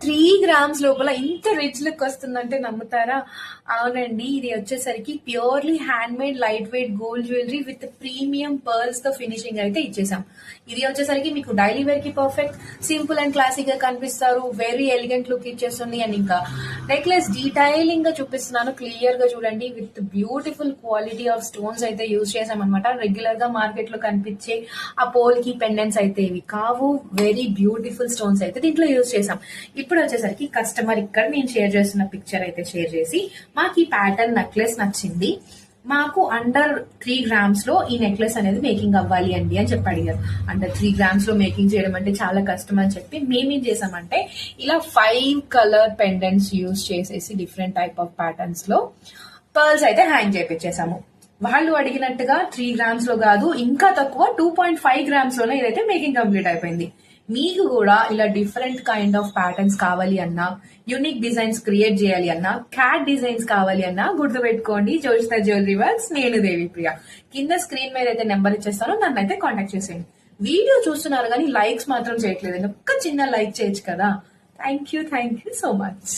3 grams లోపల ఇంత rich look వస్తుందంటే నమ్ముతారా? అవునండి. ఇది వచ్చేసరికి purely hand made light weight gold jewellery with premium pearls తో ఫినిషింగ్ అయితే ఇచ్చేసాం. ఇది వచ్చేసరికి మీకు డైలీ వేర్ కి పర్ఫెక్ట్, సింపుల్ అండ్ క్లాసిక్ గా కనిపిస్తారు. వెరీ ఎలిగెంట్ లుక్ ఇచ్చేస్తుంది. అండ్ ఇంకా నెక్లెస్ డీటైలింగ్ గా చూపిస్తున్నాను, క్లియర్ గా చూడండి. With beautiful quality of stones అయితే యూజ్ చేసాం అనమాట. రెగ్యులర్ గా మార్కెట్ లో కనిపించే ఆ పోల్ కి పెండెంట్స్ అయితే ఇవి కావు. వెరీ బ్యూటిఫుల్ స్టోన్స్ అయితే దీంట్లో యూజ్ చేసాం. ఇప్పుడు వచ్చేసరికి కస్టమర్ ఇక్కడ నేను షేర్ చేస్తున్న పిక్చర్ అయితే షేర్ చేసి, మాకు ఈ ప్యాటర్న్ నెక్లెస్ నచ్చింది, మాకు అండర్ 3 grams లో ఈ నెక్లెస్ అనేది మేకింగ్ అవ్వాలి అండి అని చెప్పి అడిగారు. అండర్ 3 grams లో మేకింగ్ చేయడం అంటే చాలా కష్టం అని చెప్పి మేమేం చేసామంటే ఇలా 5 కలర్ పెండెంట్స్ యూజ్ చేసేసి డిఫరెంట్ టైప్ ఆఫ్ ప్యాటర్న్స్ లో పర్ల్స్ అయితే హ్యాంగ్ చేపించేసాము. వాళ్ళు అడిగినట్టుగా 3 grams లో కాదు, ఇంకా తక్కువ 2.5 grams లోనే ఇదైతే మేకింగ్ కంప్లీట్ అయిపోయింది. మీకు కూడా ఇలా డిఫరెంట్ కైండ్ ఆఫ్ ప్యాటర్న్స్ కావాలి అన్నా, యూనిక్ డిజైన్స్ క్రియేట్ చేయాలి అన్నా, క్యాట్ డిజైన్స్ కావాలి అన్నా గుర్తు పెట్టుకోండి, జోష్నా జ్యువెలరీ వర్క్స్. నేను దేవిప్రియ. కింద స్క్రీన్ మీద అయితే నెంబర్ ఇచ్చేస్తాను, నన్ను అయితే కాంటాక్ట్ చేసేయండి. వీడియో చూస్తున్నారు కానీ లైక్స్ మాత్రం చేయట్లేదు, ఒక్క చిన్న లైక్ చేయొచ్చు కదా. Thank you so much.